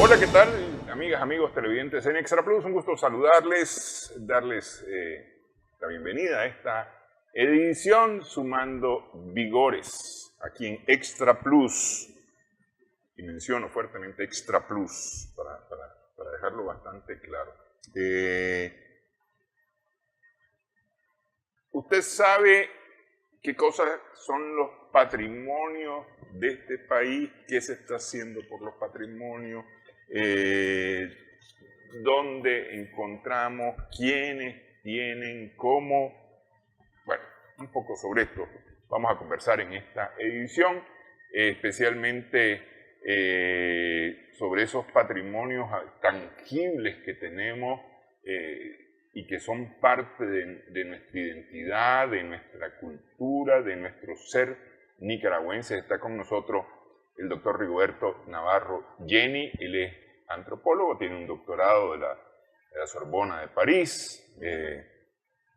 Hola, ¿qué tal? Amigas, amigos televidentes en Extra Plus, un gusto saludarles, darles la bienvenida a esta edición Sumando Vigores, aquí en Extra Plus. Y menciono fuertemente Extra Plus, para dejarlo bastante claro. ¿Usted sabe qué cosas son los patrimonios de este país? ¿Qué se está haciendo por los patrimonios? ¿Dónde encontramos? ¿Quiénes tienen? ¿Cómo? Bueno, un poco sobre esto vamos a conversar en esta edición, especialmente sobre esos patrimonios tangibles que tenemos y que son parte de nuestra identidad, de nuestra cultura, de nuestro ser nicaragüense. Está con nosotros el doctor Rigoberto Navarro Jenny. Él es antropólogo, tiene un doctorado de la Sorbona de París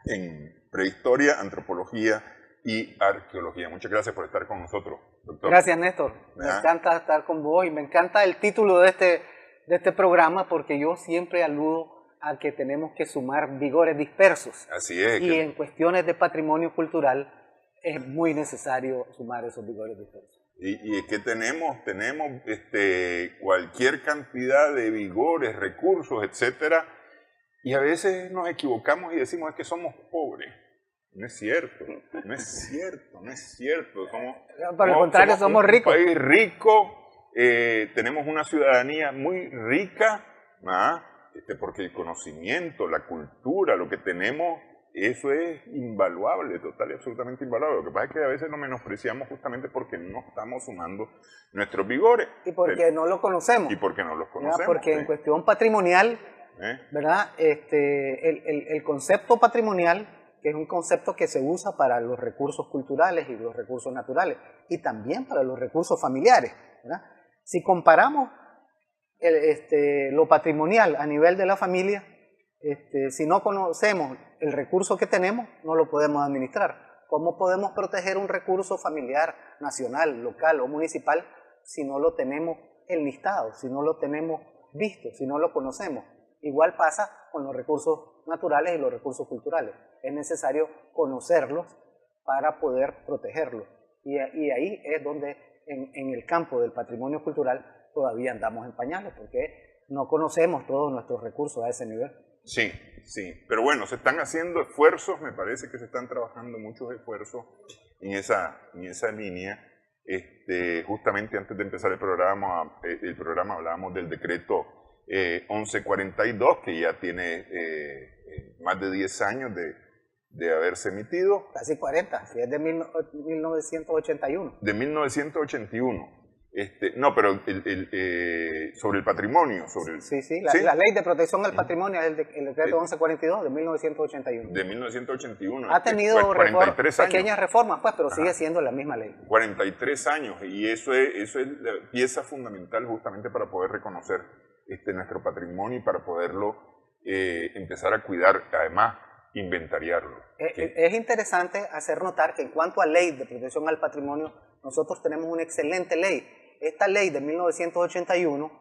en prehistoria, antropología y arqueología. Muchas gracias por estar con nosotros, doctor. Gracias, Néstor. Me encanta estar con vos y me encanta el título de este programa, porque yo siempre aludo a que tenemos que sumar vigores dispersos. Así es. Y en cuestiones de patrimonio cultural es muy necesario sumar esos vigores dispersos. Y es que tenemos cualquier cantidad de vigores, recursos, etcétera, y a veces nos equivocamos y decimos es que somos pobres. No es cierto, no es cierto, no es cierto. Por el contrario, somos ricos. Un país rico, tenemos una ciudadanía muy rica, porque el conocimiento, la cultura, lo que tenemos, eso es invaluable, total y absolutamente invaluable. Lo que pasa es que a veces lo menospreciamos justamente porque no estamos sumando nuestros vigores. Y porque no lo conocemos. Y porque no los conocemos. Porque en cuestión patrimonial, ¿verdad? El concepto patrimonial, que es un concepto que se usa para los recursos culturales y los recursos naturales, y también para los recursos familiares, ¿verdad? Si comparamos lo patrimonial a nivel de la familia, si no conocemos el recurso que tenemos, no lo podemos administrar. ¿Cómo podemos proteger un recurso familiar, nacional, local o municipal si no lo tenemos enlistado, si no lo tenemos visto, si no lo conocemos? Igual pasa con los recursos naturales y los recursos culturales. Es necesario conocerlos para poder protegerlos. Y ahí es donde en el campo del patrimonio cultural todavía andamos en pañales, porque no conocemos todos nuestros recursos a ese nivel. Sí, sí, pero bueno, se están haciendo esfuerzos, me parece que se están trabajando muchos esfuerzos en esa línea. Justamente antes de empezar el programa hablábamos del decreto 1142, que ya tiene más de 10 años de haberse emitido. Casi 40, que es de 1981. De 1981. No, pero sobre el patrimonio. Sí, la ley de protección al patrimonio es el decreto 1142 de 1981. De 1981. Ha tenido pequeñas reformas, pues, pero sigue siendo la misma ley. 43 años, y eso es la pieza fundamental justamente para poder reconocer nuestro patrimonio y para poderlo empezar a cuidar, además inventariarlo. Es interesante hacer notar que en cuanto a ley de protección al patrimonio, nosotros tenemos una excelente ley. Esta ley de 1981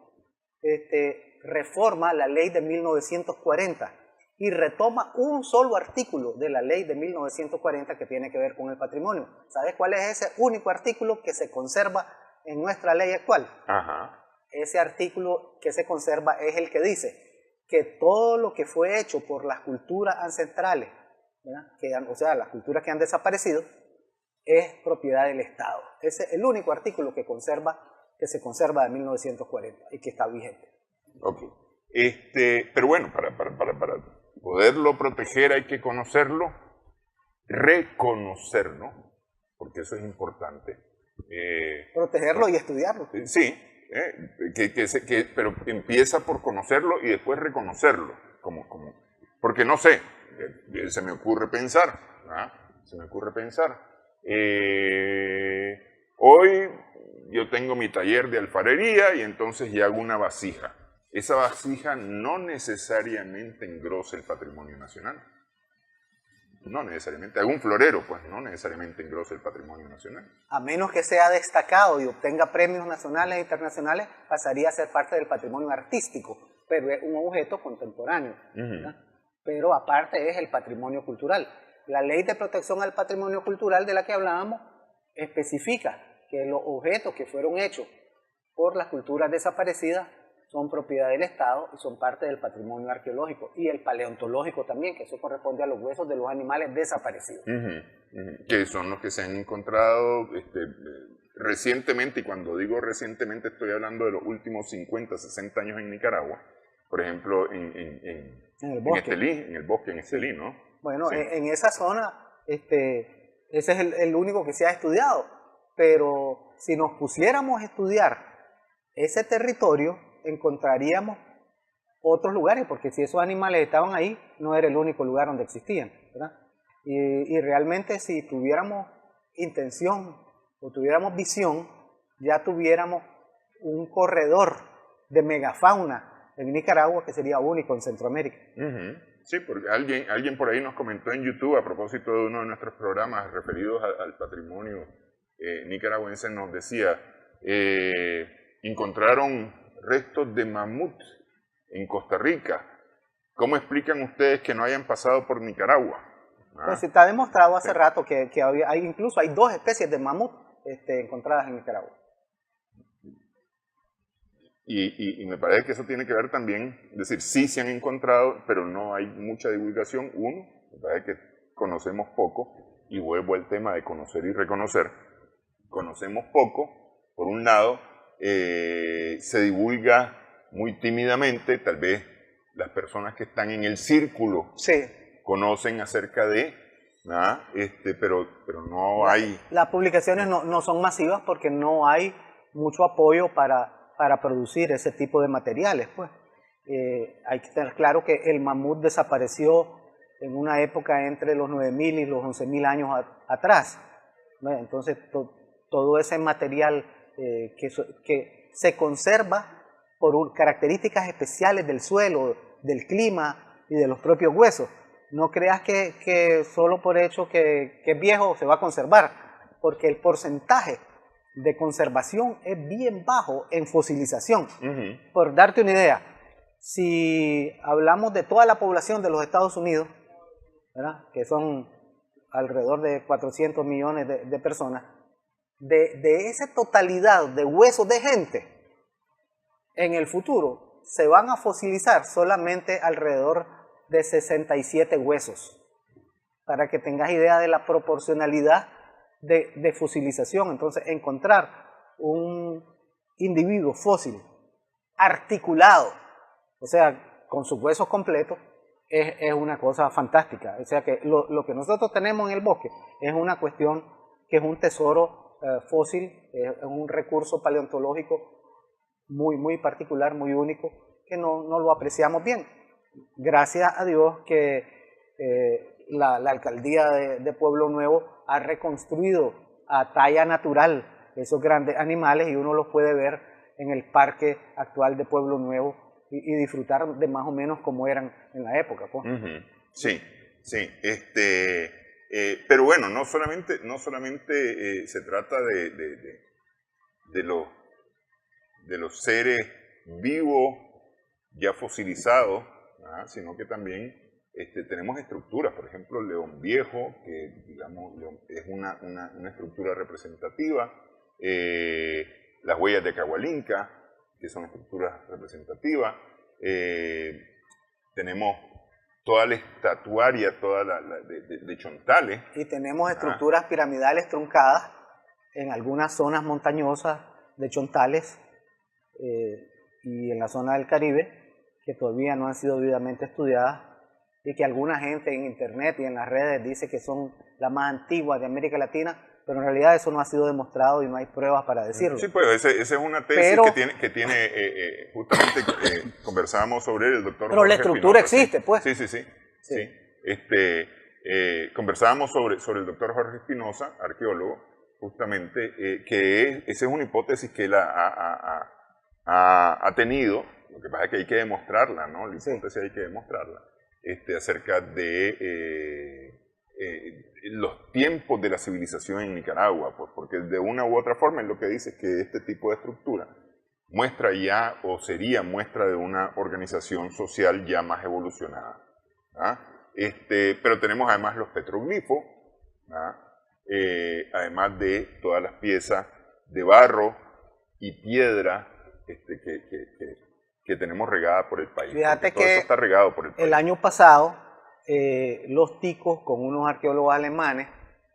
reforma la ley de 1940 y retoma un solo artículo de la ley de 1940 que tiene que ver con el patrimonio. ¿Sabes cuál es ese único artículo que se conserva en nuestra ley actual? Ajá. Ese artículo que se conserva es el que dice que todo lo que fue hecho por las culturas ancestrales, o sea, las culturas que han desaparecido, es propiedad del Estado. Ese es el único artículo que se conserva de 1940 y que está vigente. Ok. Pero bueno, para poderlo proteger hay que conocerlo, reconocerlo, porque eso es importante. Protegerlo y estudiarlo. Sí, pero empieza por conocerlo y después reconocerlo. Porque no sé, se me ocurre pensar, hoy yo tengo mi taller de alfarería y entonces ya hago una vasija. Esa vasija no necesariamente engrosa el patrimonio nacional. No necesariamente. Algún florero, pues no necesariamente engrosa el patrimonio nacional. A menos que sea destacado y obtenga premios nacionales e internacionales, pasaría a ser parte del patrimonio artístico, pero es un objeto contemporáneo. Pero aparte es el patrimonio cultural. La Ley de Protección al Patrimonio Cultural de la que hablábamos especifica que los objetos que fueron hechos por las culturas desaparecidas son propiedad del Estado y son parte del patrimonio arqueológico y el paleontológico también, que eso corresponde a los huesos de los animales desaparecidos. Que son los que se han encontrado recientemente, y cuando digo recientemente estoy hablando de los últimos 50, 60 años en Nicaragua, por ejemplo en el bosque en Estelí, ¿no? Bueno, sí. En esa zona, ese es el único que se ha estudiado, pero si nos pusiéramos a estudiar ese territorio, encontraríamos otros lugares, porque si esos animales estaban ahí, no era el único lugar donde existían, ¿verdad? Y realmente si tuviéramos intención o tuviéramos visión, ya tuviéramos un corredor de megafauna en Nicaragua que sería único en Centroamérica. Sí, porque alguien por ahí nos comentó en YouTube a propósito de uno de nuestros programas referidos al patrimonio nicaragüense, nos decía, encontraron restos de mamut en Costa Rica. ¿Cómo explican ustedes que no hayan pasado por Nicaragua? Pues está demostrado hace rato que incluso hay 2 especies de mamut encontradas en Nicaragua. Y me parece que eso tiene que ver también, es decir, sí se han encontrado, pero no hay mucha divulgación. Uno, me parece que conocemos poco, y vuelvo al tema de conocer y reconocer. Conocemos poco, por un lado, se divulga muy tímidamente, tal vez las personas que están en el círculo conocen acerca de, pero no hay... Las publicaciones no son masivas porque no hay mucho apoyo para producir ese tipo de materiales, pues. Hay que tener claro que el mamut desapareció en una época entre los 9.000 y los 11.000 años atrás, ¿no? Entonces todo ese material que se conserva por características especiales del suelo, del clima y de los propios huesos. No creas que solo por hecho que es viejo se va a conservar, porque el porcentaje de conservación es bien bajo en fosilización. Por darte una idea, si hablamos de toda la población de los Estados Unidos, ¿verdad?, que son alrededor de 400 millones de personas, de esa totalidad de huesos de gente, en el futuro se van a fosilizar solamente alrededor de 67 huesos, para que tengas idea de la proporcionalidad de fosilización. Entonces, encontrar un individuo fósil articulado, o sea, con sus huesos completos, es una cosa fantástica. O sea que lo que nosotros tenemos en el bosque es una cuestión que es un tesoro fósil, es un recurso paleontológico muy particular, muy único, que no lo apreciamos bien. Gracias a Dios que la alcaldía de Pueblo Nuevo ha reconstruido a talla natural esos grandes animales y uno los puede ver en el parque actual de Pueblo Nuevo y disfrutar de más o menos como eran en la época, pues. Sí. Pero bueno, no solamente se trata de los seres vivos ya fosilizados, sino que también tenemos estructuras. Por ejemplo, León Viejo, que digamos es una estructura representativa, las huellas de Cahualinca, que son estructuras representativas, tenemos toda la estatuaria, de Chontales. Y tenemos estructuras piramidales truncadas en algunas zonas montañosas de Chontales y en la zona del Caribe, que todavía no han sido debidamente estudiadas y que alguna gente en internet y en las redes dice que son las más antiguas de América Latina, pero en realidad eso no ha sido demostrado y no hay pruebas para decirlo. Sí, pues esa es una tesis que tiene justamente, conversábamos sobre el doctor Pero Jorge la estructura Espinosa, existe, pues. Sí. Conversábamos sobre el doctor Jorge Espinosa, arqueólogo, justamente, que esa es una hipótesis que él ha tenido. Lo que pasa es que hay que demostrarla, ¿no? La hipótesis hay que demostrarla, acerca de los tiempos de la civilización en Nicaragua, pues, porque de una u otra forma es lo que dice que este tipo de estructura muestra ya o sería muestra de una organización social ya más evolucionada. Pero tenemos además los petroglifos, además de todas las piezas de barro y piedra que tenemos regada por el país. Fíjate todo que eso está regado por el país. El año pasado, los ticos con unos arqueólogos alemanes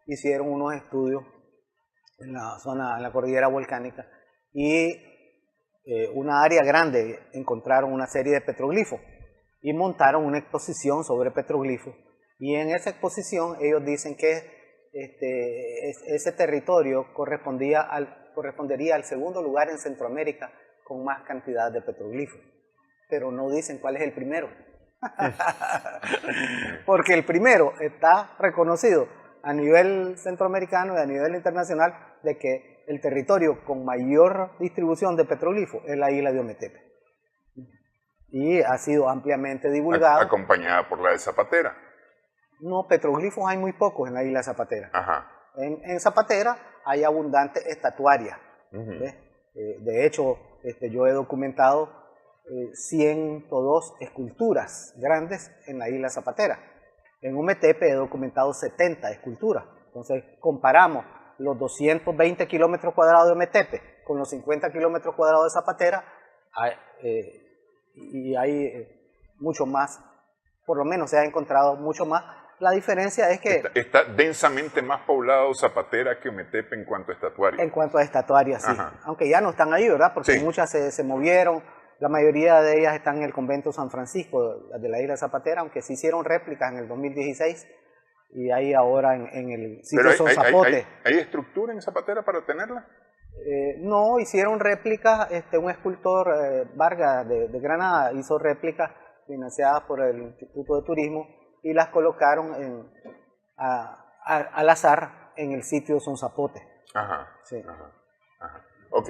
hicieron unos estudios en la zona, en la cordillera volcánica, y una área grande encontraron una serie de petroglifos y montaron una exposición sobre petroglifos. Y en esa exposición ellos dicen que ese territorio correspondería al segundo lugar en Centroamérica con más cantidad de petroglifos, pero no dicen cuál es el primero. Porque el primero está reconocido a nivel centroamericano y a nivel internacional de que el territorio con mayor distribución de petroglifos es la isla de Ometepe. Y ha sido ampliamente divulgado. Acompañada por la de Zapatera. No, petroglifos hay muy pocos en la isla de Zapatera. Ajá. En Zapatera hay abundante estatuaria. De hecho, yo he documentado 102 esculturas grandes en la isla Zapatera. En Ometepe he documentado 70 esculturas. Entonces, comparamos los 220 kilómetros cuadrados de Ometepe con los 50 kilómetros cuadrados de Zapatera, y hay mucho más, por lo menos se ha encontrado mucho más. La diferencia es que... Está densamente más poblado Zapatera que Ometepe en cuanto a estatuarias. En cuanto a estatuarias, sí. Ajá. Aunque ya no están ahí, ¿verdad? Porque sí. Muchas se movieron. La mayoría de ellas están en el convento San Francisco de la isla Zapatera, aunque se hicieron réplicas en el 2016 y hay ahora en el sitio Son Zapote. ¿Hay estructura en Zapatera para tenerla? No, hicieron réplicas. Un escultor, Vargas de Granada, hizo réplicas financiadas por el Instituto de Turismo y las colocaron al azar en el sitio Son Zapote. Ajá. Sí. Ajá. Ok.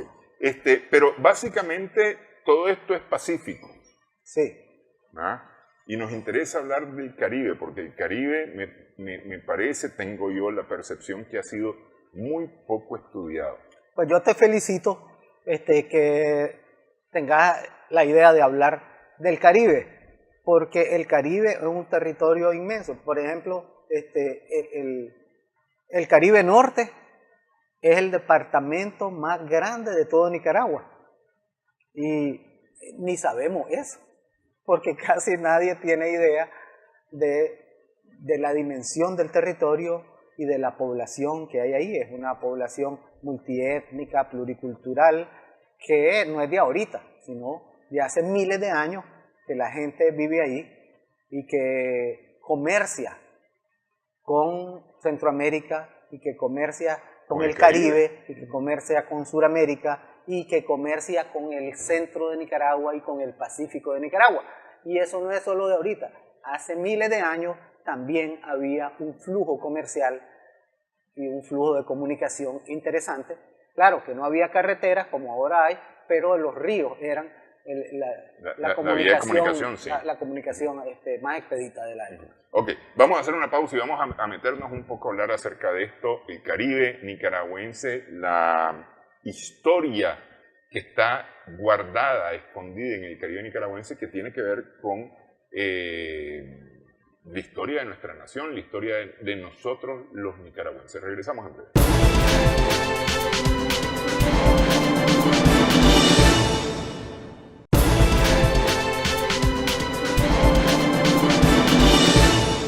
Pero básicamente todo esto es pacífico. Sí. Y nos interesa hablar del Caribe, porque el Caribe me parece, tengo yo la percepción que ha sido muy poco estudiado. Pues yo te felicito que tengas la idea de hablar del Caribe, porque el Caribe es un territorio inmenso. Por ejemplo, el Caribe Norte es el departamento más grande de todo Nicaragua. Y ni sabemos eso, porque casi nadie tiene idea de la dimensión del territorio y de la población que hay ahí. Es una población multiétnica, pluricultural, que no es de ahorita, sino de hace miles de años que la gente vive ahí y que comercia con Centroamérica y que comercia con el Caribe y que comercia con Suramérica y que comercia con el centro de Nicaragua y con el Pacífico de Nicaragua. Y eso no es solo de ahorita. Hace miles de años también había un flujo comercial y un flujo de comunicación interesante. Claro que no había carreteras como ahora hay, pero los ríos eran la comunicación, sí. la comunicación más expedita de la época. Ok, vamos a hacer una pausa y vamos a meternos un poco a hablar acerca de esto, el Caribe nicaragüense, la historia que está guardada, escondida en el Caribe nicaragüense, que tiene que ver con la historia de nuestra nación, la historia de nosotros los nicaragüenses. Regresamos en breve.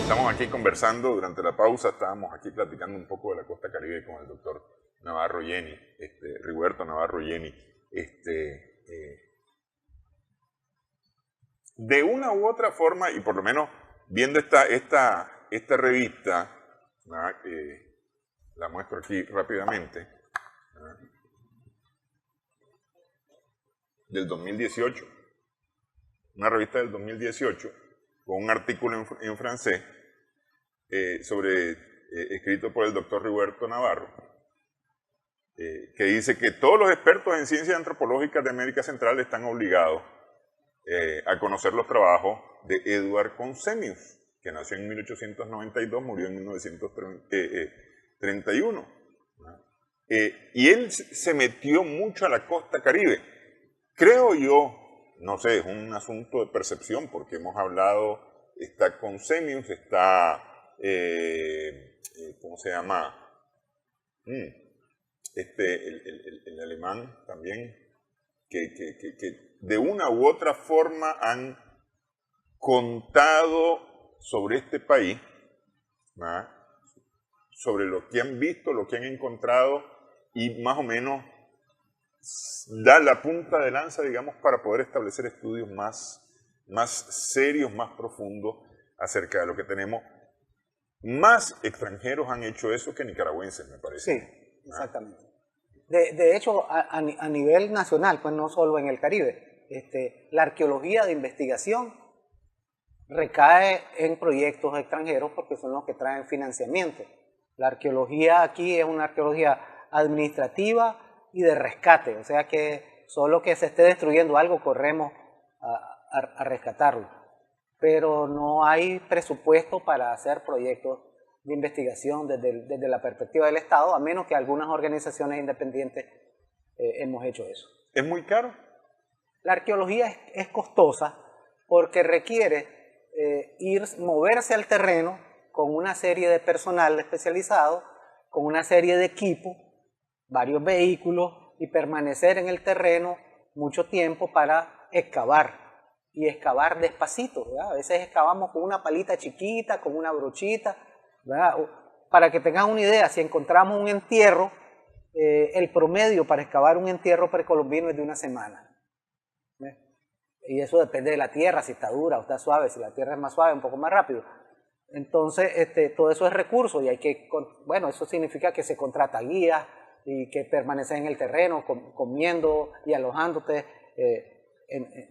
Estamos aquí conversando durante la pausa, estábamos aquí platicando un poco de la costa Caribe con el doctor Navarro Yeni, Rigoberto Navarro Yeni. De una u otra forma, y por lo menos viendo esta revista, la muestro aquí rápidamente, del 2018, una revista del 2018, con un artículo en francés, escrito por el doctor Rigoberto Navarro, que dice que todos los expertos en ciencias antropológicas de América Central están obligados a conocer los trabajos de Edward Consemius, que nació en 1892, murió en 1931. Y él se metió mucho a la costa Caribe. Creo yo, no sé, es un asunto de percepción, porque hemos hablado, está Consemius, está, ¿cómo se llama? El alemán también, que de una u otra forma han contado sobre este país, ¿verdad? Sobre lo que han visto, lo que han encontrado, y más o menos da la punta de lanza, digamos, para poder establecer estudios más serios, más profundos acerca de lo que tenemos. Más extranjeros han hecho eso que nicaragüenses, me parece. Sí, exactamente. De hecho, a nivel nacional, pues no solo en el Caribe, la arqueología de investigación recae en proyectos extranjeros porque son los que traen financiamiento. La arqueología aquí es una arqueología administrativa y de rescate, o sea que solo que se esté destruyendo algo corremos a rescatarlo. Pero no hay presupuesto para hacer proyectos de investigación desde la perspectiva del Estado, a menos que algunas organizaciones independientes hemos hecho eso. ¿Es muy caro? La arqueología es costosa porque requiere moverse al terreno con una serie de personal especializado, con una serie de equipos, varios vehículos, y permanecer en el terreno mucho tiempo para excavar, y excavar despacito, ¿verdad? A veces excavamos con una palita chiquita, con una brochita, ¿verdad? Para que tengan una idea, si encontramos un entierro, el promedio para excavar un entierro precolombino es de una semana. ¿Ves? Y eso depende de la tierra, si está dura o está suave. Si la tierra es más suave, un poco más rápido. Entonces, todo eso es recurso y hay que, bueno, eso significa que se contrata guías y que permaneces en el terreno comiendo y alojándote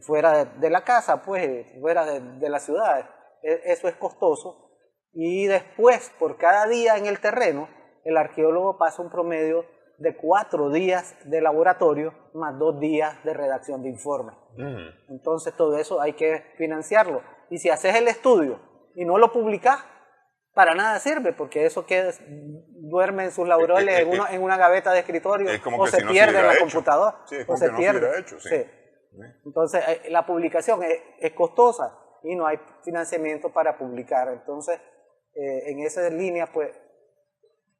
fuera de la casa, pues, fuera de la ciudad. Eso es costoso. Y después, por cada día en el terreno, el arqueólogo pasa un promedio de 4 días de laboratorio más 2 días de redacción de informes. Entonces todo eso hay que financiarlo. Y si haces el estudio y no lo publicas, para nada sirve, porque eso duerme en sus laureles en una gaveta de escritorio, o se pierde en la computadora, o se pierde. Sí. Entonces la publicación es costosa y no hay financiamiento para publicar. Entonces en esa línea, pues,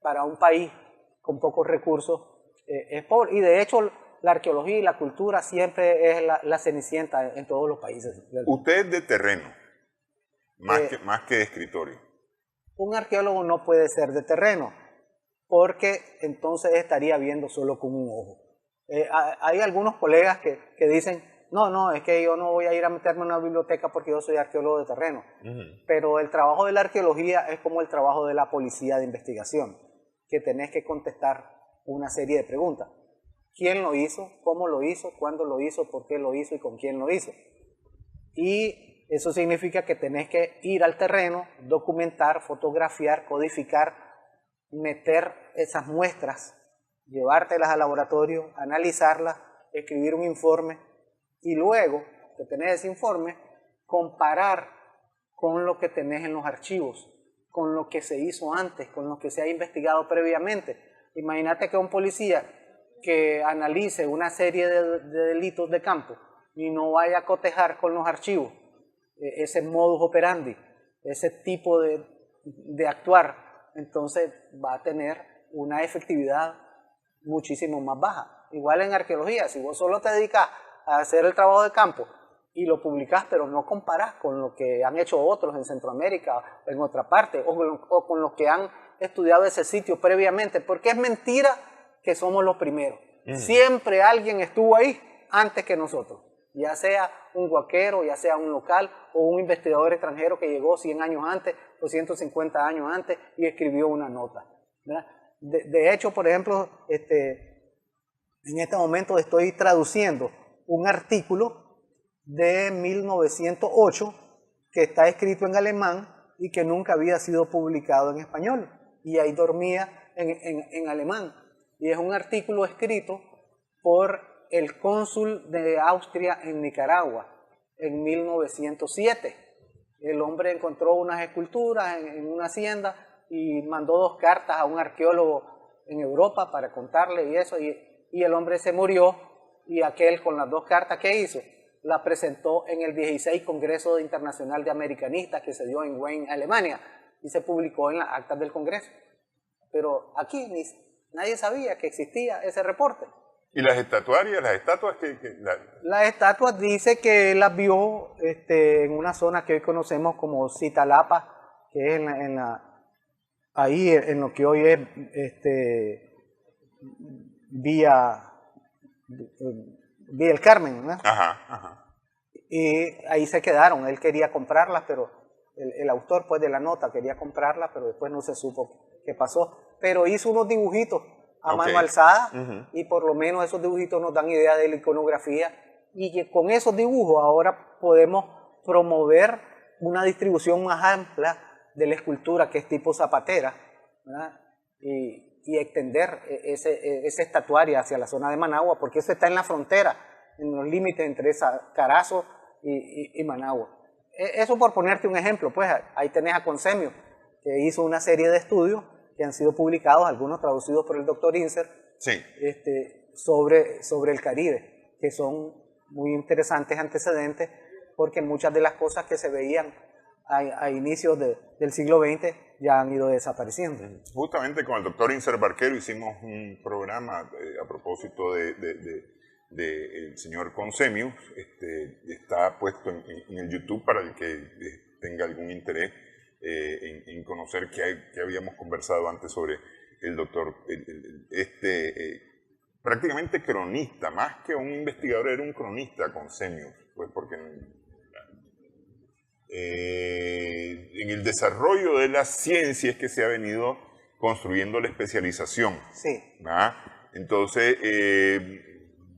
para un país con pocos recursos es pobre. Y de hecho la arqueología y la cultura siempre es la cenicienta en todos los países. Usted es de terreno, más que de escritorio. Un arqueólogo no puede ser de terreno, porque entonces estaría viendo solo con un ojo. Hay algunos colegas que dicen, no, es que yo no voy a ir a meterme en una biblioteca porque yo soy arqueólogo de terreno. Pero el trabajo de la arqueología es como el trabajo de la policía de investigación, que tenés que contestar una serie de preguntas. ¿Quién lo hizo? ¿Cómo lo hizo? ¿Cuándo lo hizo? ¿Por qué lo hizo? ¿Y con quién lo hizo? Y eso significa que tenés que ir al terreno, documentar, fotografiar, codificar, meter esas muestras, llevártelas al laboratorio, analizarlas, escribir un informe y luego que tenés ese informe, comparar con lo que tenés en los archivos, con lo que se hizo antes, con lo que se ha investigado previamente. Imagínate que un policía que analice una serie de delitos de campo y no vaya a cotejar con los archivos ese modus operandi, ese tipo de actuar, entonces va a tener una efectividad muchísimo más baja. Igual en arqueología, si vos solo te dedicas a hacer el trabajo de campo y lo publicás, pero no comparás con lo que han hecho otros en Centroamérica, en otra parte, o con los que han estudiado ese sitio previamente, porque es mentira que somos los primeros. Siempre alguien estuvo ahí antes que nosotros, ya sea un guaquero, ya sea un local o un investigador extranjero que llegó 100 años antes o 150 años antes y escribió una nota, ¿verdad? De hecho, por ejemplo, en este momento estoy traduciendo un artículo de 1908 que está escrito en alemán y que nunca había sido publicado en español, y ahí dormía en alemán. Y es un artículo escrito por el cónsul de Austria en Nicaragua en 1907. el hombre encontró unas esculturas en una hacienda y mandó 2 cartas a un arqueólogo en Europa para contarle y eso, y el hombre se murió, y aquel con las 2 cartas que hizo, la presentó en el 16 Congreso Internacional de Americanistas que se dio en Wien, Alemania, y se publicó en las actas del Congreso. Pero aquí nadie sabía que existía ese reporte. ¿Y las estatuarias, las estatuas Las estatuas dice que las vio en una zona que hoy conocemos como Citalapa, que es ahí en lo que hoy es vía el Carmen, ¿no? Ajá, ajá. Y ahí se quedaron. Él quería comprarlas, pero el autor pues de la nota quería comprarlas, pero después no se supo qué pasó. Pero hizo unos dibujitos a mano alzada, y por lo menos esos dibujitos nos dan idea de la iconografía, y que con esos dibujos ahora podemos promover una distribución más amplia de la escultura que es tipo zapatera, ¿verdad? Y extender esa estatuaria hacia la zona de Managua, porque eso está en la frontera, en los límites entre Carazo y Managua. Eso por ponerte un ejemplo, pues ahí tenés a Consemio, que hizo una serie de estudios que han sido publicados, algunos traducidos por el doctor Inser, sí, sobre el Caribe, que son muy interesantes antecedentes, porque muchas de las cosas que se veían a inicios del siglo XX ya han ido desapareciendo. Justamente con el doctor Inser Barquero hicimos un programa a propósito del señor Consemius. Está puesto en el YouTube para el que tenga algún interés en conocer qué habíamos conversado antes sobre el doctor, prácticamente cronista, más que un investigador, era un cronista, Consemius, pues porque en el desarrollo de la ciencia es que se ha venido construyendo la especialización. Sí. ¿Verdad? Entonces,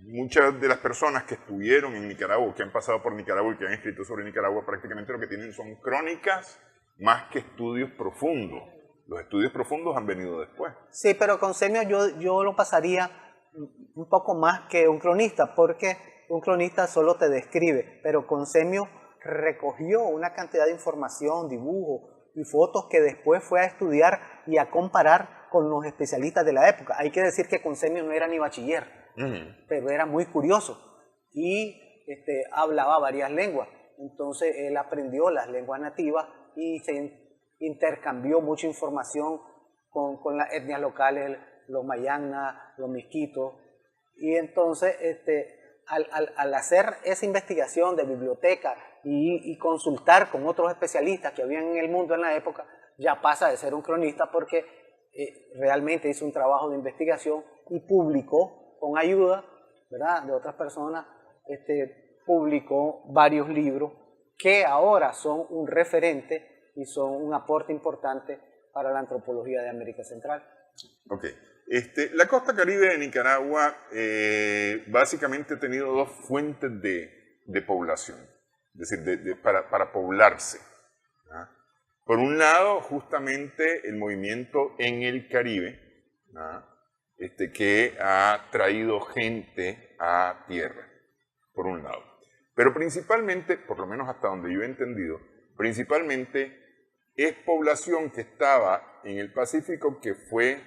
muchas de las personas que estuvieron en Nicaragua, que han pasado por Nicaragua y que han escrito sobre Nicaragua, prácticamente lo que tienen son crónicas más que estudios profundos. Los estudios profundos han venido después. Sí, pero Consemio yo lo pasaría un poco más que un cronista, porque un cronista solo te describe, pero Consemio recogió una cantidad de información, dibujos y fotos que después fue a estudiar y a comparar con los especialistas de la época. Hay que decir que Consemio no era ni bachiller, pero era muy curioso y hablaba varias lenguas. Entonces él aprendió las lenguas nativas y se intercambió mucha información con las etnias locales, los mayangna, los misquitos. Y entonces al hacer esa investigación de biblioteca y consultar con otros especialistas que habían en el mundo en la época, ya pasa de ser un cronista porque realmente hizo un trabajo de investigación y publicó con ayuda, ¿verdad?, de otras personas, publicó varios libros que ahora son un referente y son un aporte importante para la antropología de América Central. Ok. La costa caribe de Nicaragua básicamente ha tenido 2 fuentes de población, es decir, para poblarse, ¿verdad? Por un lado, justamente el movimiento en el Caribe, ¿verdad?, que ha traído gente a tierra, por un lado. Pero principalmente, por lo menos hasta donde yo he entendido, principalmente es población que estaba en el Pacífico que fue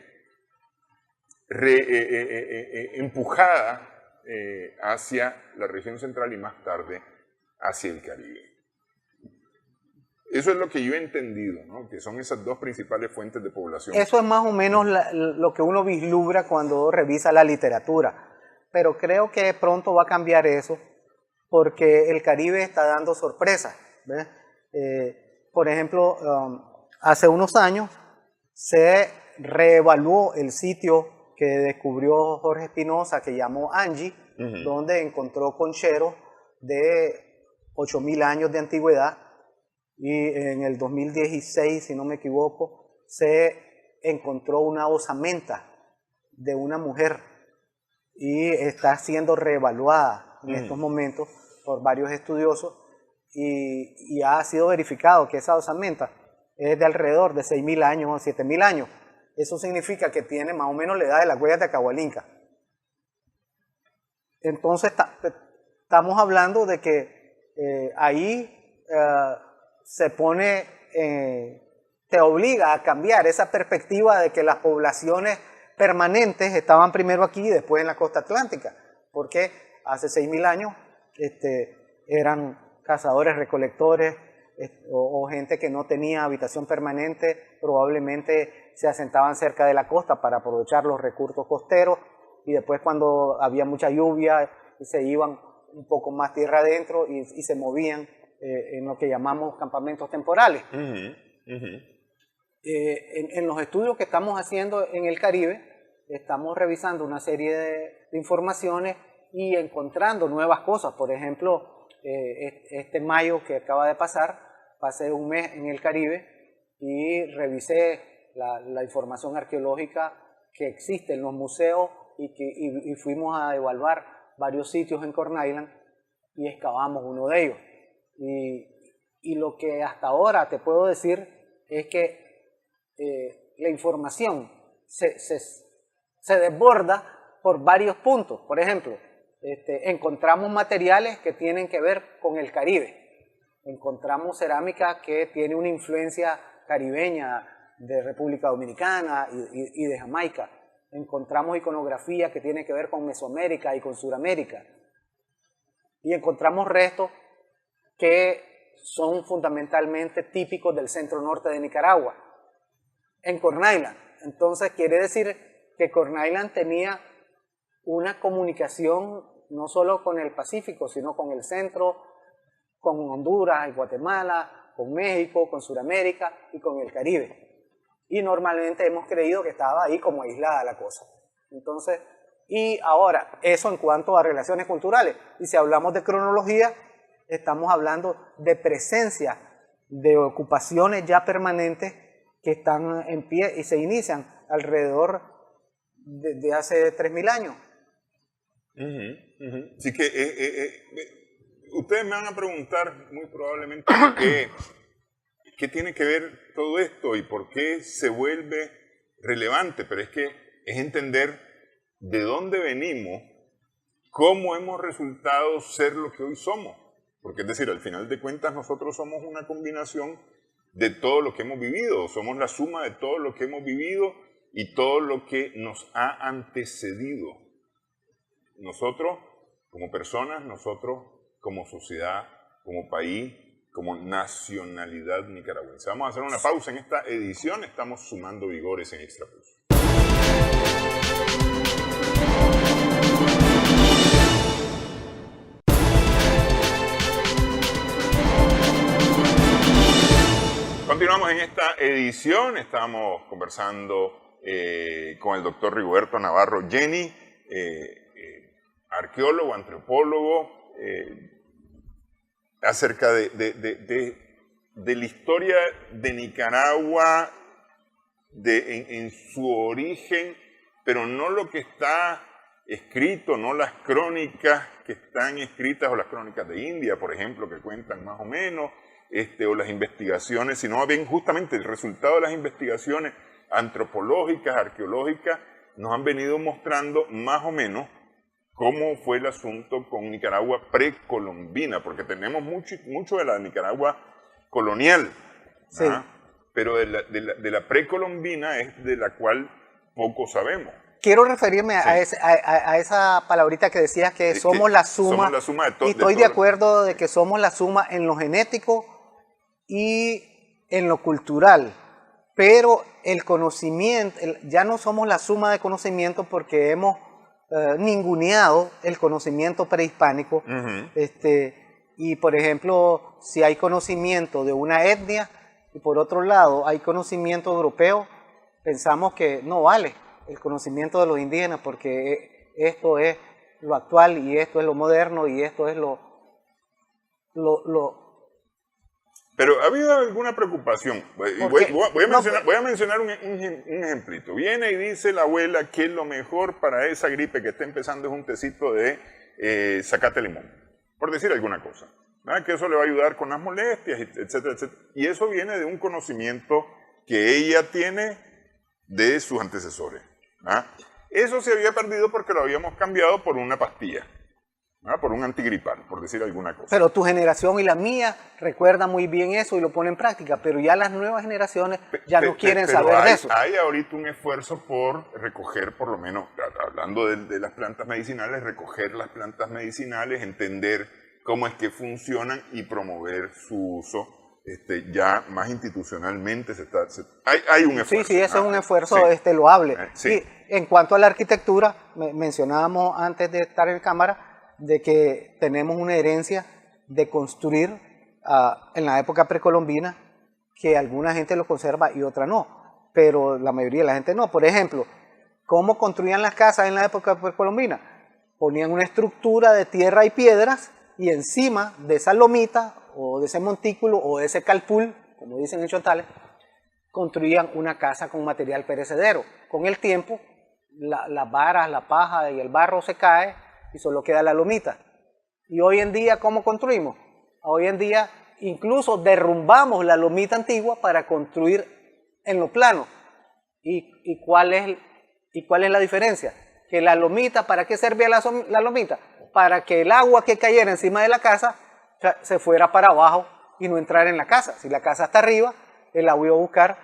empujada hacia la región central y más tarde hacia el Caribe. Eso es lo que yo he entendido, ¿no?, que son esas 2 principales fuentes de población. Eso es más o menos lo que uno vislumbra cuando revisa la literatura, pero creo que pronto va a cambiar eso, porque el Caribe está dando sorpresas, ¿ves? Por ejemplo, hace unos años se reevaluó el sitio que descubrió Jorge Espinosa, que llamó Angie, donde encontró concheros de 8.000 años de antigüedad, y en el 2016, si no me equivoco, se encontró una osamenta de una mujer y está siendo reevaluada en estos momentos por varios estudiosos, y ha sido verificado que esa osamenta es de alrededor de 6.000 años o 7.000 años. Eso significa que tiene más o menos la edad de las huellas de Acahualinca. Entonces estamos hablando de que ahí se pone, te obliga a cambiar esa perspectiva de que las poblaciones permanentes estaban primero aquí y después en la costa atlántica, porque hace 6.000 años eran cazadores, recolectores, o gente que no tenía habitación permanente, probablemente se asentaban cerca de la costa para aprovechar los recursos costeros, y después cuando había mucha lluvia se iban un poco más tierra adentro y se movían en lo que llamamos campamentos temporales. En los estudios que estamos haciendo en el Caribe, estamos revisando una serie de informaciones y encontrando nuevas cosas. Por ejemplo, este mayo que acaba de pasar, pasé un mes en el Caribe y revisé la información arqueológica que existe en los museos y fuimos a evaluar varios sitios en Corn Island y excavamos uno de ellos. Y lo que hasta ahora te puedo decir es que la información se desborda por varios puntos. Por ejemplo, encontramos materiales que tienen que ver con el Caribe. Encontramos cerámica que tiene una influencia caribeña de República Dominicana y de Jamaica. Encontramos iconografía que tiene que ver con Mesoamérica y con Suramérica. Y encontramos restos que son fundamentalmente típicos del centro norte de Nicaragua, en Corn Island. Entonces quiere decir que Corn Island tenía una comunicación no solo con el Pacífico, sino con el centro, con Honduras y Guatemala, con México, con Sudamérica y con el Caribe. Y normalmente hemos creído que estaba ahí como aislada la cosa. Entonces, y ahora, eso en cuanto a relaciones culturales. Y si hablamos de cronología, estamos hablando de presencia de ocupaciones ya permanentes que están en pie y se inician alrededor de hace 3.000 años. Así que ustedes me van a preguntar muy probablemente qué tiene que ver todo esto y por qué se vuelve relevante, pero es que es entender de dónde venimos, cómo hemos resultado ser lo que hoy somos. Porque es decir, al final de cuentas nosotros somos una combinación de todo lo que hemos vivido, somos la suma de todo lo que hemos vivido y todo lo que nos ha antecedido. Nosotros como personas, nosotros como sociedad, como país, como nacionalidad nicaragüense. Vamos a hacer una pausa en esta edición, estamos sumando vigores en Extra Plus. Continuamos en esta edición, estamos conversando con el doctor Rigoberto Navarro Jenny, arqueólogo, antropólogo, acerca de la historia de Nicaragua en su origen, pero no lo que está escrito, no las crónicas que están escritas o las crónicas de India, por ejemplo, que cuentan más o menos, o las investigaciones, sino bien justamente el resultado de las investigaciones antropológicas, arqueológicas, nos han venido mostrando más o menos cómo fue el asunto con Nicaragua precolombina, porque tenemos mucho de la Nicaragua colonial, sí, pero de la precolombina es de la cual poco sabemos. Quiero referirme a esa palabrita que decías que somos la suma. Somos la suma de todo. Y estoy de acuerdo de que somos la suma en lo genético y en lo cultural. Pero el conocimiento, ya no somos la suma de conocimiento porque hemos ninguneado el conocimiento prehispánico. Y por ejemplo, si hay conocimiento de una etnia y por otro lado hay conocimiento europeo, pensamos que no vale el conocimiento de los indígenas porque esto es lo actual y esto es lo moderno y esto es lo... Pero ¿ha habido alguna preocupación? Voy a mencionar un ejemplito. Viene y dice la abuela que lo mejor para esa gripe que está empezando es un tecito de zacate limón, por decir alguna cosa, ¿verdad? Que eso le va a ayudar con las molestias, etcétera, etcétera. Y eso viene de un conocimiento que ella tiene de sus antecesores, ¿verdad? Eso se había perdido porque lo habíamos cambiado por una pastilla. por un antigripal, por decir alguna cosa. Pero tu generación y la mía recuerdan muy bien eso y lo ponen en práctica, pero ya las nuevas generaciones ya no quieren saber de eso. Hay ahorita un esfuerzo por recoger, por lo menos, hablando de las plantas medicinales, recoger las plantas medicinales, entender cómo es que funcionan y promover su uso. Ya más institucionalmente hay un esfuerzo. Sí, ese es un esfuerzo loable. Sí. Y en cuanto a la arquitectura, mencionábamos antes de estar en cámara, de que tenemos una herencia de construir en la época precolombina, que alguna gente lo conserva y otra no, pero la mayoría de la gente no. Por ejemplo, ¿cómo construían las casas en la época precolombina? Ponían una estructura de tierra y piedras y encima de esa lomita o de ese montículo o de ese calpul, como dicen en Chontales, construían una casa con material perecedero. Con el tiempo, las varas, la paja y el barro se cae y solo queda la lomita. Y hoy en día, ¿cómo construimos? Hoy en día incluso derrumbamos la lomita antigua para construir en lo plano. ¿Y cuál es la diferencia? Que la lomita, ¿para qué servía la lomita? Para que el agua que cayera encima de la casa se fuera para abajo y no entrara en la casa. Si la casa está arriba, el agua iba a buscar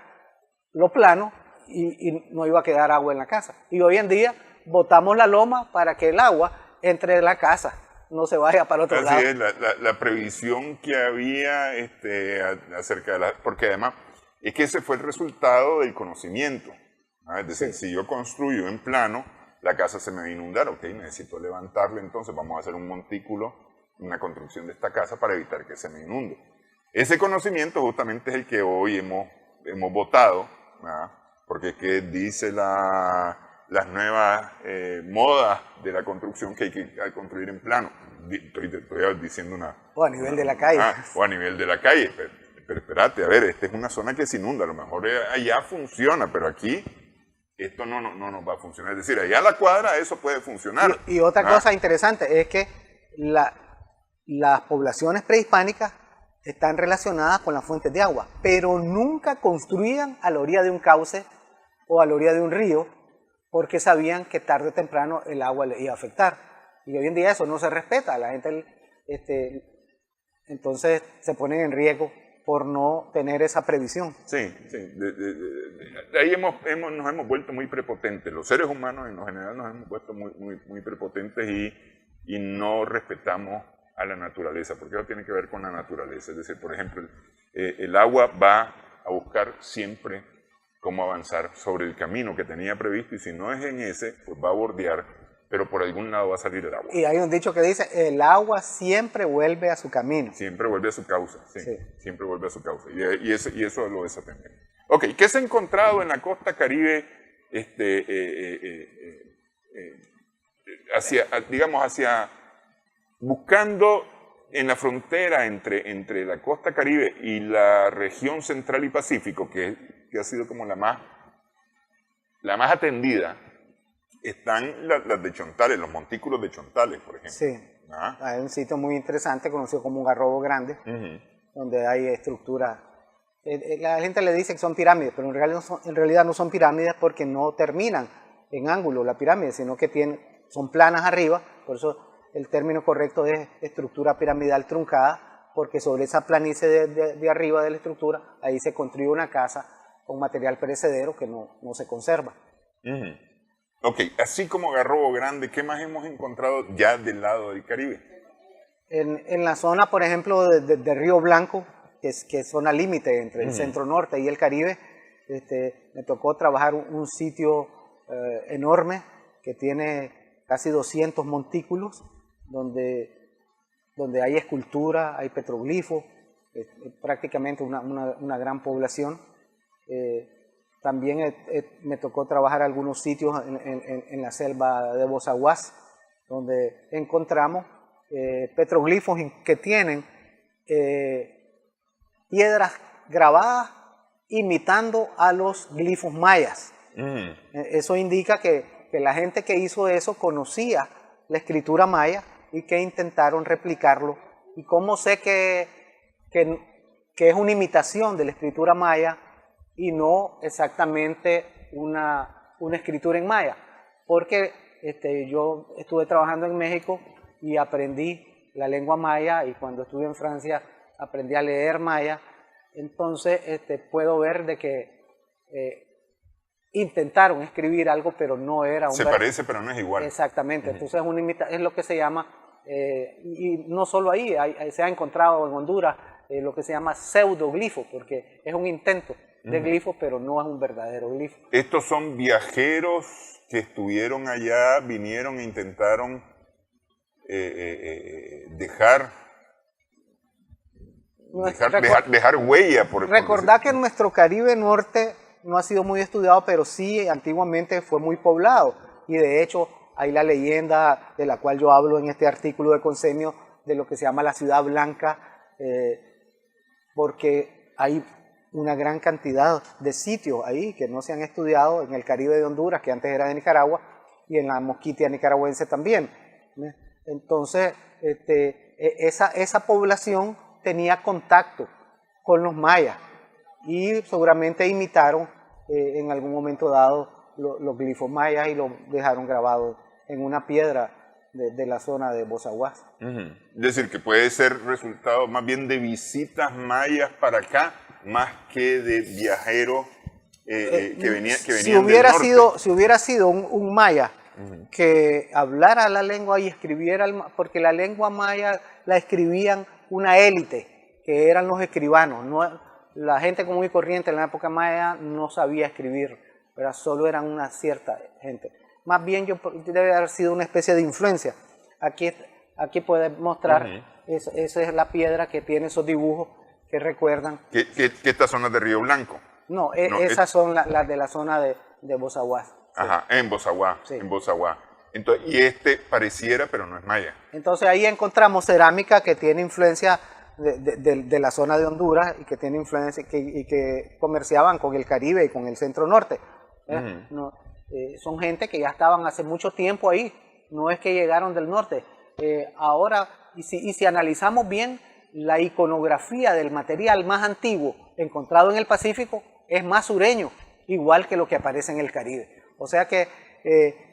lo plano y no iba a quedar agua en la casa. Y hoy en día botamos la loma para que el agua entre en la casa, no se vaya para otro lado. Así es, la previsión que había acerca de porque además es que ese fue el resultado del conocimiento. Es decir, si yo construyo en plano, la casa se me va a inundar, ok, necesito levantarla, entonces vamos a hacer un montículo, una construcción de esta casa para evitar que se me inunde. Ese conocimiento justamente es el que hoy hemos votado, porque es que dice las nuevas modas de la construcción que hay que construir en plano. Estoy diciendo una... O a nivel de la calle. O a nivel de la calle. Pero espérate, a ver, esta es una zona que se inunda. A lo mejor allá funciona, pero aquí esto no nos va a funcionar. Es decir, allá a la cuadra eso puede funcionar. Y otra cosa interesante es que las poblaciones prehispánicas están relacionadas con las fuentes de agua, pero nunca construían a la orilla de un cauce o a la orilla de un río, porque sabían que tarde o temprano el agua les iba a afectar. Y hoy en día eso no se respeta. La gente entonces se ponen en riesgo por no tener esa previsión. Sí. De ahí nos hemos vuelto muy prepotentes. Los seres humanos en lo general nos hemos vuelto muy prepotentes y no respetamos a la naturaleza, porque eso tiene que ver con la naturaleza. Es decir, por ejemplo, el agua va a buscar siempre cómo avanzar sobre el camino que tenía previsto, y si no es en ese, pues va a bordear, pero por algún lado va a salir el agua. Y hay un dicho que dice, el agua siempre vuelve a su camino. Siempre vuelve a su causa, sí. Siempre vuelve a su causa, y eso lo desatendemos. Ok, ¿qué se ha encontrado en la costa Caribe, buscando en la frontera entre la costa Caribe y la región central y Pacífico, que ha sido como la más atendida? Están las de Chontales, los montículos de Chontales, por ejemplo. Sí, hay un sitio muy interesante conocido como un Garrobo Grande, donde hay estructuras. La gente le dice que son pirámides, pero en realidad no son pirámides, porque no terminan en ángulo la pirámide, sino que son planas arriba. Por eso el término correcto es estructura piramidal truncada, porque sobre esa planicie de arriba de la estructura, ahí se construye una casa con material perecedero que no se conserva. Ok, así como Garrobo Grande, ¿qué más hemos encontrado ya del lado del Caribe? En la zona, por ejemplo, de Río Blanco, que es zona límite entre el centro norte y el Caribe, me tocó trabajar un sitio enorme que tiene casi 200 montículos, donde hay escultura, hay petroglifos, prácticamente una gran población. También me tocó trabajar algunos sitios en la selva de Bozaguas, donde encontramos petroglifos que tienen piedras grabadas imitando a los glifos mayas. Eso indica que la gente que hizo eso conocía la escritura maya y que intentaron replicarlo. ¿Y cómo sé que es una imitación de la escritura maya y no exactamente una escritura en maya? Porque yo estuve trabajando en México y aprendí la lengua maya, y cuando estuve en Francia aprendí a leer maya. Entonces puedo ver de que intentaron escribir algo, pero no era un... Se parece, pero no es igual. Exactamente. Entonces es lo que se llama, y no solo ahí, se ha encontrado en Honduras lo que se llama pseudoglifo, porque es un intento de glifo, pero no es un verdadero glifo. Estos son viajeros que estuvieron allá, vinieron e intentaron dejar huella. Recordar que nuestro Caribe Norte no ha sido muy estudiado, pero sí antiguamente fue muy poblado, y de hecho hay la leyenda de la cual yo hablo en este artículo de Consemio, de lo que se llama la Ciudad Blanca, porque hay una gran cantidad de sitios ahí que no se han estudiado en el Caribe de Honduras, que antes era de Nicaragua, y en la Mosquitia nicaragüense también. Entonces, esa población tenía contacto con los mayas y seguramente imitaron en algún momento dado los glifos mayas y lo dejaron grabado en una piedra de la zona de Bozaguas. Es decir, que puede ser resultado más bien de visitas mayas para acá, más que de viajeros que venían si hubiera del norte. Si hubiera sido un maya que hablara la lengua y escribiera, porque la lengua maya la escribían una élite, que eran los escribanos. No, la gente común y corriente en la época maya no sabía escribir, pero solo eran una cierta gente. Más bien debe haber sido una especie de influencia. Aquí puede mostrar, esa es la piedra que tiene esos dibujos que recuerdan. ¿Que estas son las de Río Blanco? No, esas son las de la zona de Bozaguas. Ajá, sí. En Bozaguá, sí. En Bozaguá. Entonces, y pareciera, pero no es maya. Entonces ahí encontramos cerámica que tiene influencia de la zona de Honduras, y que tiene influencia y que comerciaban con el Caribe y con el centro norte. Son gente que ya estaban hace mucho tiempo ahí, no es que llegaron del norte. Ahora, y si analizamos bien, la iconografía del material más antiguo encontrado en el Pacífico es más sureño, igual que lo que aparece en el Caribe. O sea que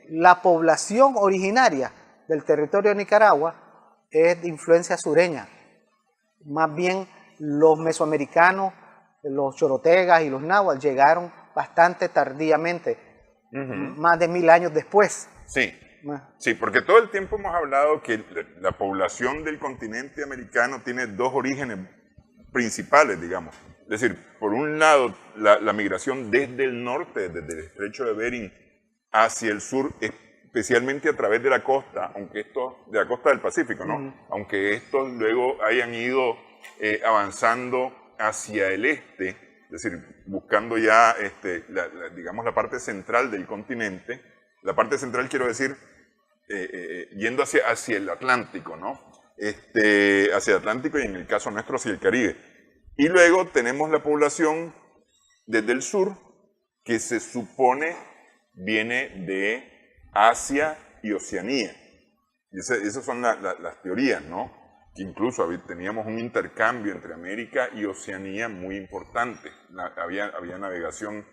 la población originaria del territorio de Nicaragua es de influencia sureña. Más bien los mesoamericanos, los chorotegas y los náhuatl llegaron bastante tardíamente, más de 1000 años después. Sí. Sí, porque todo el tiempo hemos hablado que la población del continente americano tiene dos orígenes principales, digamos. Es decir, por un lado, la migración desde el norte, desde el estrecho de Bering hacia el sur, especialmente a través de la costa, de la costa del Pacífico, ¿no? Aunque estos luego hayan ido avanzando hacia el este, es decir, buscando ya, digamos, la parte central del continente. La parte central, quiero decir, yendo hacia el Atlántico, ¿no? Hacia el Atlántico, y en el caso nuestro hacia el Caribe. Y luego tenemos la población desde el sur, que se supone viene de Asia y Oceanía. Y esas son las teorías, ¿no? Que incluso teníamos un intercambio entre América y Oceanía muy importante. Había navegación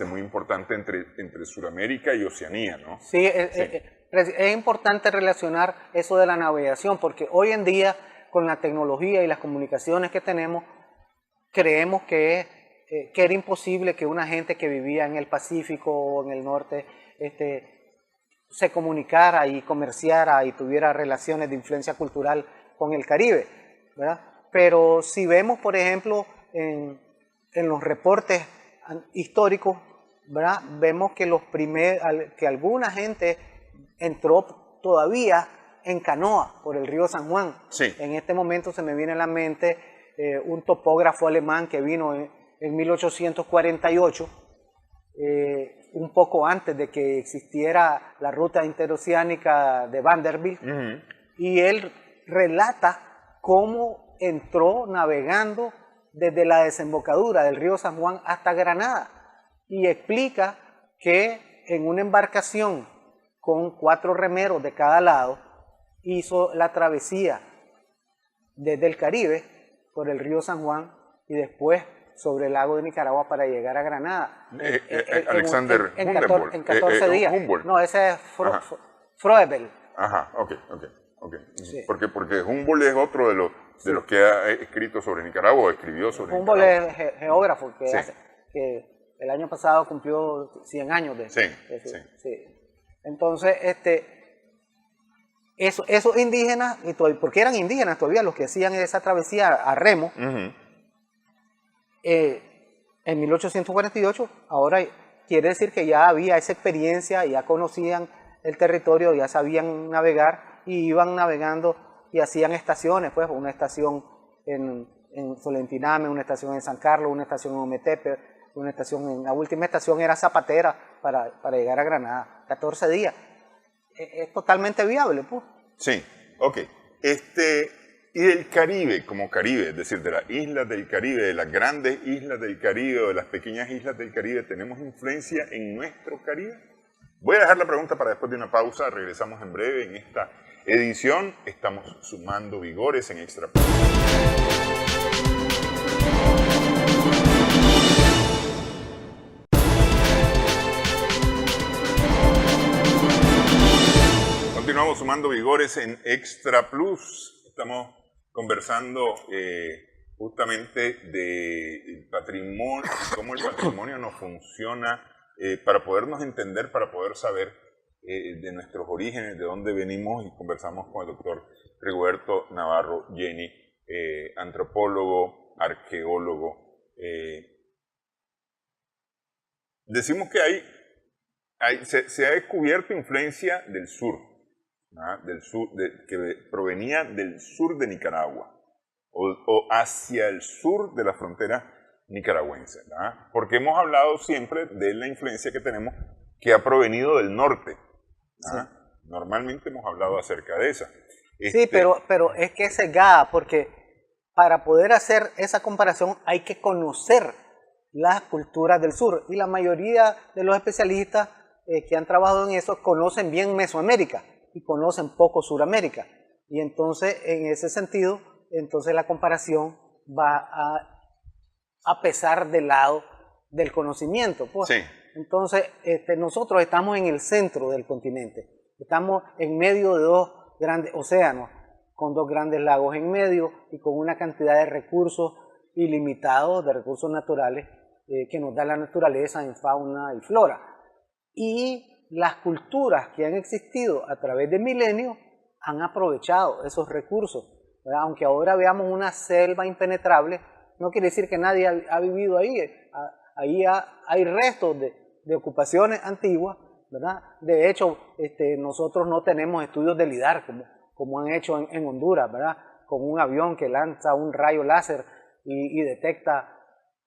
muy importante entre Sudamérica y Oceanía, ¿no? Sí, es importante relacionar eso de la navegación, porque hoy en día, con la tecnología y las comunicaciones que tenemos, creemos que era imposible que una gente que vivía en el Pacífico o en el norte se comunicara y comerciara y tuviera relaciones de influencia cultural con el Caribe, ¿verdad? Pero si vemos, por ejemplo, en los reportes históricos, ¿verdad? Vemos que que alguna gente entró todavía en canoa por el río San Juan. Sí. En este momento se me viene a la mente un topógrafo alemán que vino en 1848, un poco antes de que existiera la ruta interoceánica de Vanderbilt, y él relata cómo entró navegando desde la desembocadura del río San Juan hasta Granada, y explica que en una embarcación con 4 remeros de cada lado hizo la travesía desde el Caribe por el río San Juan y después sobre el lago de Nicaragua para llegar a Granada. Alexander en 14 días. No, ese es Froebel. Ajá, ok. Okay. Sí. Porque Humboldt es otro de los que ha escrito sobre Nicaragua, o escribió sobre Humboldt Nicaragua. es geógrafo Sí. que el año pasado cumplió 100 años de Sí, eso. sí. Sí. Entonces, esos indígenas, porque eran indígenas todavía los que hacían esa travesía a remo, en 1848, ahora quiere decir que ya había esa experiencia, ya conocían el territorio, ya sabían navegar y iban navegando y hacían estaciones, pues una estación en Solentiname, una estación en San Carlos, una estación en Ometepe, la última estación era Zapatera para llegar a Granada, 14 días. Es totalmente viable, pues. Sí, ok. Y del Caribe, como Caribe, es decir, de las islas del Caribe, de las grandes islas del Caribe o de las pequeñas islas del Caribe, ¿tenemos influencia en nuestro Caribe? Voy a dejar la pregunta para después de una pausa, regresamos en breve en esta edición. Estamos sumando vigores en Extra Plus. Continuamos sumando vigores en Extra Plus. Estamos conversando justamente del patrimonio, cómo el patrimonio nos funciona para podernos entender, para poder saber de nuestros orígenes, de dónde venimos, y conversamos con el doctor Rigoberto Navarro Jenny, antropólogo, arqueólogo. Decimos que se ha descubierto influencia del sur. Que provenía del sur de Nicaragua o hacia el sur de la frontera nicaragüense, ¿verdad? Porque hemos hablado siempre de la influencia que tenemos que ha provenido del norte. Sí. Normalmente hemos hablado acerca de esa. Sí, pero es que es sesgada, porque para poder hacer esa comparación hay que conocer las culturas del sur, y la mayoría de los especialistas que han trabajado en eso conocen bien Mesoamérica y conocen poco Suramérica, y entonces en ese sentido, entonces la comparación va a pesar del lado del conocimiento, pues. Sí. Entonces nosotros estamos en el centro del continente, estamos en medio de dos grandes océanos, con dos grandes lagos en medio y con una cantidad de recursos ilimitados, de recursos naturales que nos da la naturaleza en fauna y flora, y las culturas que han existido a través de milenios han aprovechado esos recursos, ¿verdad? Aunque ahora veamos una selva impenetrable, no quiere decir que nadie ha vivido ahí. Ahí hay restos de ocupaciones antiguas, ¿verdad? De hecho, nosotros no tenemos estudios de lidar como han hecho en Honduras, ¿verdad? Con un avión que lanza un rayo láser y detecta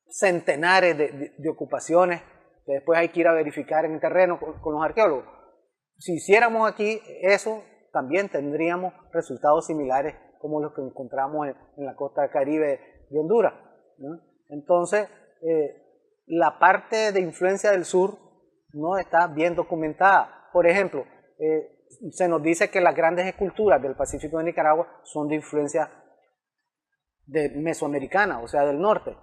centenares de ocupaciones que después hay que ir a verificar en el terreno con los arqueólogos. Si hiciéramos aquí eso, también tendríamos resultados similares como los que encontramos en la costa caribe de Honduras, ¿no? Entonces, la parte de influencia del sur no está bien documentada. Por ejemplo, se nos dice que las grandes esculturas del Pacífico de Nicaragua son de influencia mesoamericana, o sea, del norte.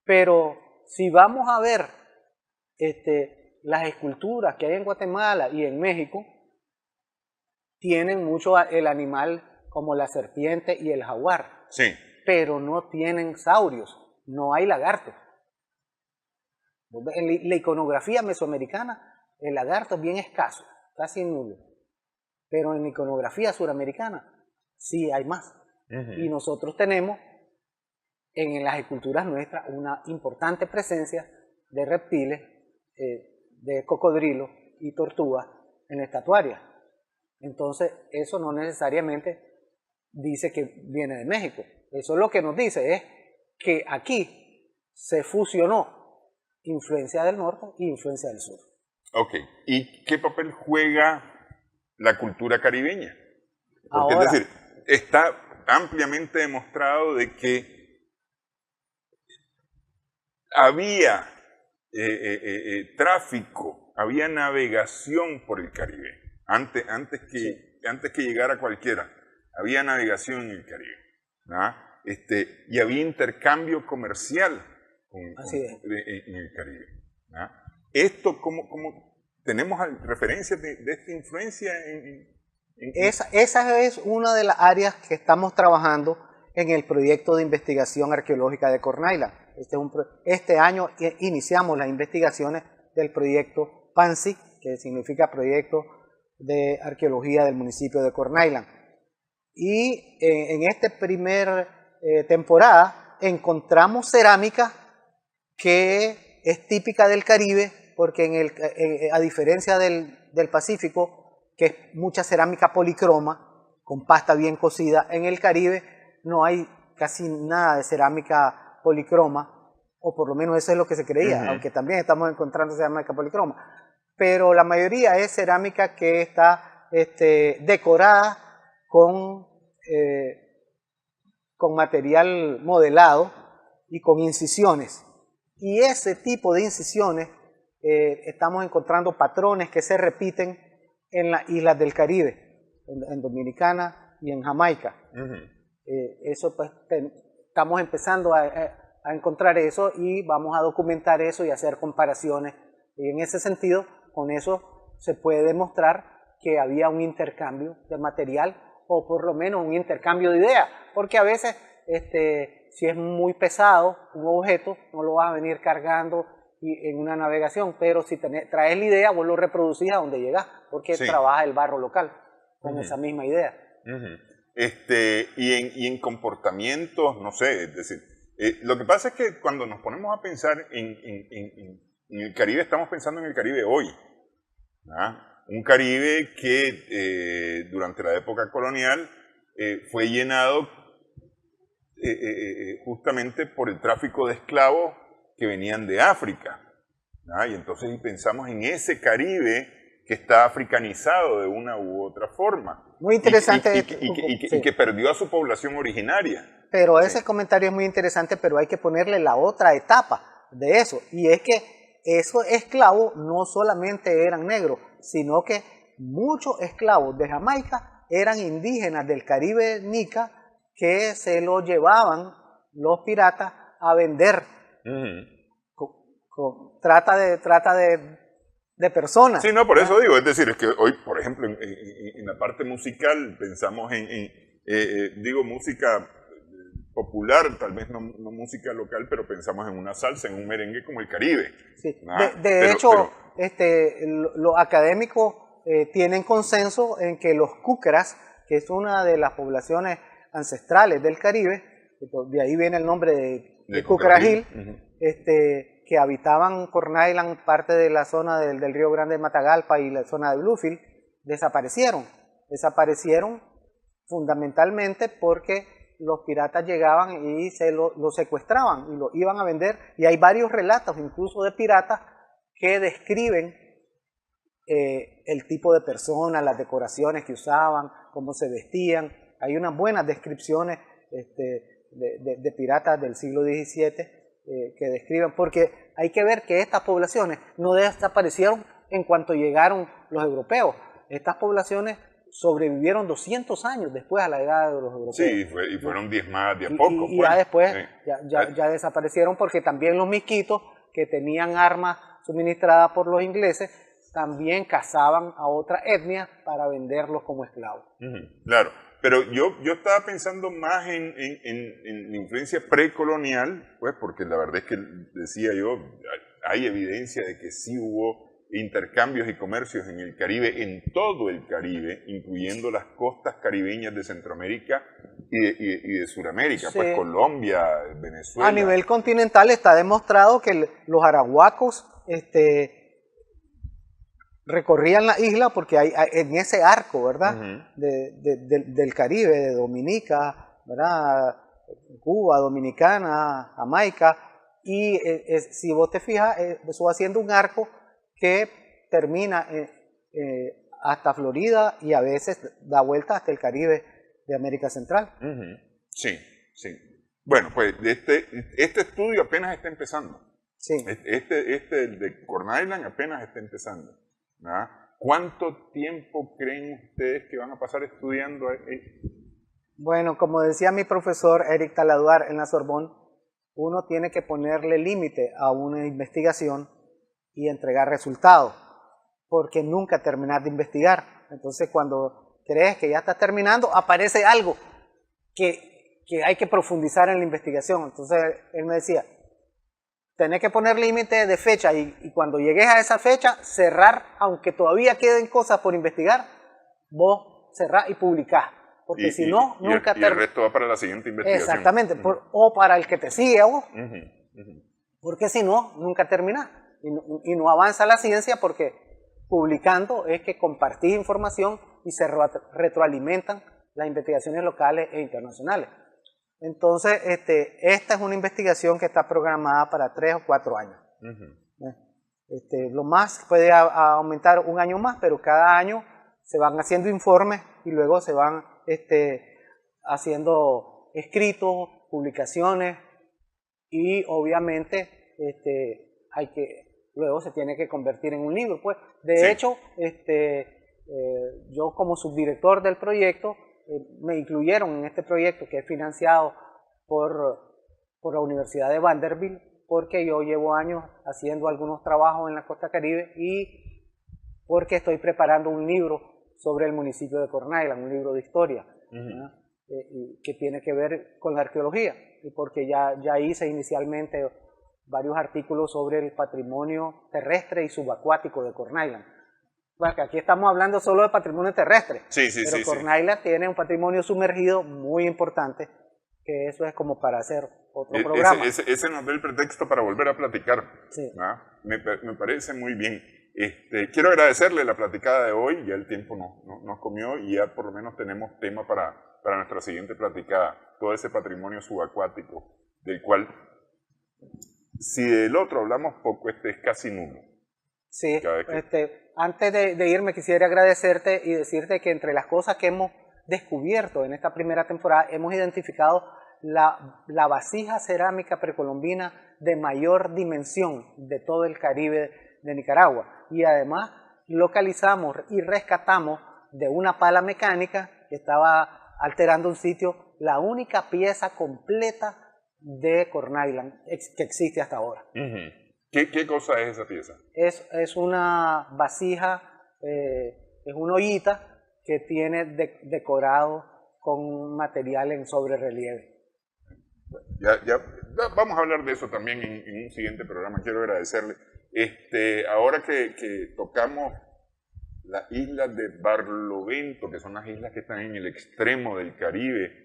Pero si vamos a ver las esculturas que hay en Guatemala y en México, tienen mucho el animal como la serpiente y el jaguar, sí, pero no tienen saurios, no hay lagartos. En la iconografía mesoamericana el lagarto es bien escaso, casi nulo, pero en la iconografía suramericana sí hay más. Y nosotros tenemos en las esculturas nuestras una importante presencia de reptiles, de cocodrilos y tortugas en la estatuaria. Entonces, eso no necesariamente dice que viene de México. Eso lo que nos dice es que aquí se fusionó influencia del norte y influencia del sur. Ok. ¿Y qué papel juega la cultura caribeña? Porque Ahora, es decir, está ampliamente demostrado de que había tráfico, había navegación por el Caribe, antes que llegara cualquiera, había navegación en el Caribe, ¿no? Y había intercambio comercial en el Caribe, ¿no? Esto, ¿cómo tenemos referencias de esta influencia Esa es una de las áreas que estamos trabajando en el proyecto de investigación arqueológica de Corn Island. Este año iniciamos las investigaciones del proyecto PANSI, que significa Proyecto de Arqueología del municipio de Corn Island. Y en esta primera temporada encontramos cerámica que es típica del Caribe, porque a diferencia del Pacífico, que es mucha cerámica policroma, con pasta bien cocida, en el Caribe no hay casi nada de cerámica policroma, o por lo menos eso es lo que se creía, aunque también estamos encontrando cerámica policroma. Pero la mayoría es cerámica que está decorada con material modelado y con incisiones. Y ese tipo de incisiones estamos encontrando patrones que se repiten en las islas del Caribe, en Dominicana y en Jamaica. Eso pues estamos empezando a encontrar eso y vamos a documentar eso y hacer comparaciones. Y en ese sentido, con eso se puede demostrar que había un intercambio de material o por lo menos un intercambio de ideas, porque a veces si es muy pesado un objeto, no lo vas a venir cargando en una navegación, pero si traes la idea, vos lo reproducís a donde llegás, porque trabaja el barro local con esa misma idea. Y en comportamientos, no sé, es decir, lo que pasa es que cuando nos ponemos a pensar en el Caribe, estamos pensando en el Caribe hoy, ¿ah? Un Caribe que durante la época colonial fue llenado justamente por el tráfico de esclavos que venían de África, ¿ah? Y entonces pensamos en ese Caribe que está africanizado de una u otra forma. Muy interesante. Y que perdió a su población originaria. Pero ese comentario es muy interesante, pero hay que ponerle la otra etapa de eso. Y es que esos esclavos no solamente eran negros, sino que muchos esclavos de Jamaica eran indígenas del Caribe Nica que se los llevaban los piratas a vender. Trata de personas. Sí, no, por eso digo, es decir, es que hoy, por ejemplo, en la parte musical pensamos digo música popular, tal vez no música local, pero pensamos en una salsa, en un merengue como el Caribe. Sí. De hecho, los académicos tienen consenso en que los cúcaras, que es una de las poblaciones ancestrales del Caribe, de ahí viene el nombre de Cucarajil, que habitaban Corn Island, parte de la zona del Río Grande de Matagalpa y la zona de Bluefield, desaparecieron. Desaparecieron fundamentalmente porque los piratas llegaban y se lo secuestraban y lo iban a vender. Y hay varios relatos, incluso de piratas, que describen el tipo de personas, las decoraciones que usaban, cómo se vestían. Hay unas buenas descripciones de piratas del siglo XVII que describen, porque hay que ver que estas poblaciones no desaparecieron en cuanto llegaron los europeos. Estas poblaciones sobrevivieron 200 años después a la llegada de los europeos. Sí, y fueron diezmadas de a poco. Y ya después ya desaparecieron porque también los misquitos que tenían armas suministradas por los ingleses también cazaban a otra etnia para venderlos como esclavos. Claro, pero yo estaba pensando más en la influencia precolonial, pues porque la verdad es que, decía yo, hay evidencia de que sí hubo intercambios y comercios en el Caribe, en todo el Caribe, incluyendo las costas caribeñas de Centroamérica y de Sudamérica, Sí. pues Colombia, Venezuela. A nivel continental está demostrado que los arahuacos recorrían la isla porque hay en ese arco, ¿verdad? Del Caribe, de Dominica, ¿verdad? Cuba, Dominicana, Jamaica, y si vos te fijas, eso va haciendo un arco que termina hasta Florida y a veces da vuelta hasta el Caribe de América Central. Sí, sí. Bueno, pues este estudio apenas está empezando. Sí. Este de Corn Island apenas está empezando, ¿verdad? ¿Cuánto tiempo creen ustedes que van a pasar estudiando? Bueno, como decía mi profesor Eric Taladuar en la Sorbonne, uno tiene que ponerle límite a una investigación y entregar resultados, porque nunca terminar de investigar. Entonces, cuando crees que ya estás terminando, aparece algo que hay que profundizar en la investigación. Entonces él me decía, tenés que poner límite de fecha y cuando llegues a esa fecha, cerrar, aunque todavía queden cosas por investigar, vos cerrás y publicás. Porque si no, nunca y el resto va para la siguiente investigación. Exactamente, o para el que te sigue a vos. Porque si no, nunca terminás. Y no avanza la ciencia porque publicando es que compartís información y se retroalimentan las investigaciones locales e internacionales. Entonces, esta es una investigación que está programada para 3 o 4 años. Lo más puede aumentar un año más, pero cada año se van haciendo informes y luego se van haciendo escritos, publicaciones y obviamente luego se tiene que convertir en un libro. Pues. De hecho, yo como subdirector del proyecto, me incluyeron en este proyecto que es financiado por la Universidad de Vanderbilt, porque yo llevo años haciendo algunos trabajos en la costa Caribe y porque estoy preparando un libro sobre el municipio de Corn Island, un libro de historia, que tiene que ver con la arqueología, y porque ya hice inicialmente varios artículos sobre el patrimonio terrestre y subacuático de Corn Island. Bueno, que aquí estamos hablando solo de patrimonio terrestre, pero Corn Island tiene un patrimonio sumergido muy importante, que eso es como para hacer otro programa. Ese nos da el pretexto para volver a platicar. Me parece muy bien. Quiero agradecerle la platicada de hoy, ya el tiempo nos comió y ya por lo menos tenemos tema para nuestra siguiente platicada, todo ese patrimonio subacuático, del cual, si del otro hablamos poco, es casi nulo. Sí, antes de irme quisiera agradecerte y decirte que entre las cosas que hemos descubierto en esta primera temporada, hemos identificado la vasija cerámica precolombina de mayor dimensión de todo el Caribe de Nicaragua. Y además localizamos y rescatamos de una pala mecánica que estaba alterando un sitio la única pieza completa de Corn Island que existe hasta ahora. ¿Qué cosa es esa pieza? Es una vasija, es una ollita que tiene decorado con material en sobrerelieve. Vamos a hablar de eso también en un siguiente programa. Quiero agradecerle. Ahora que tocamos las islas de Barlovento, que son las islas que están en el extremo del Caribe,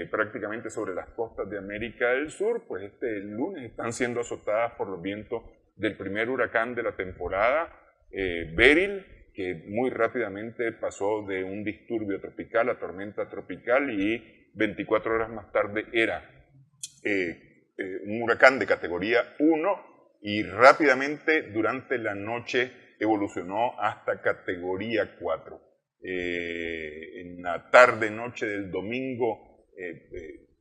prácticamente sobre las costas de América del Sur, pues el lunes están siendo azotadas por los vientos del primer huracán de la temporada, Beryl, que muy rápidamente pasó de un disturbio tropical a tormenta tropical y 24 horas más tarde era un huracán de categoría 1 y rápidamente durante la noche evolucionó hasta categoría 4. En la tarde-noche del domingo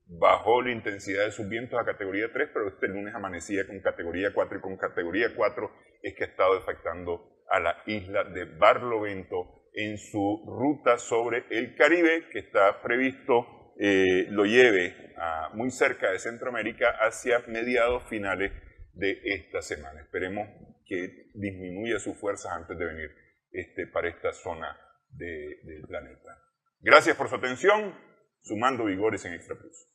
bajó la intensidad de sus vientos a categoría 3, pero este lunes amanecía con categoría 4 y con categoría 4 es que ha estado afectando a la isla de Barlovento en su ruta sobre el Caribe, que está previsto lo lleve muy cerca de Centroamérica hacia mediados finales de esta semana. Esperemos que disminuya sus fuerzas antes de venir para esta zona del planeta. Gracias por su atención, sumando vigores en Extra Plus.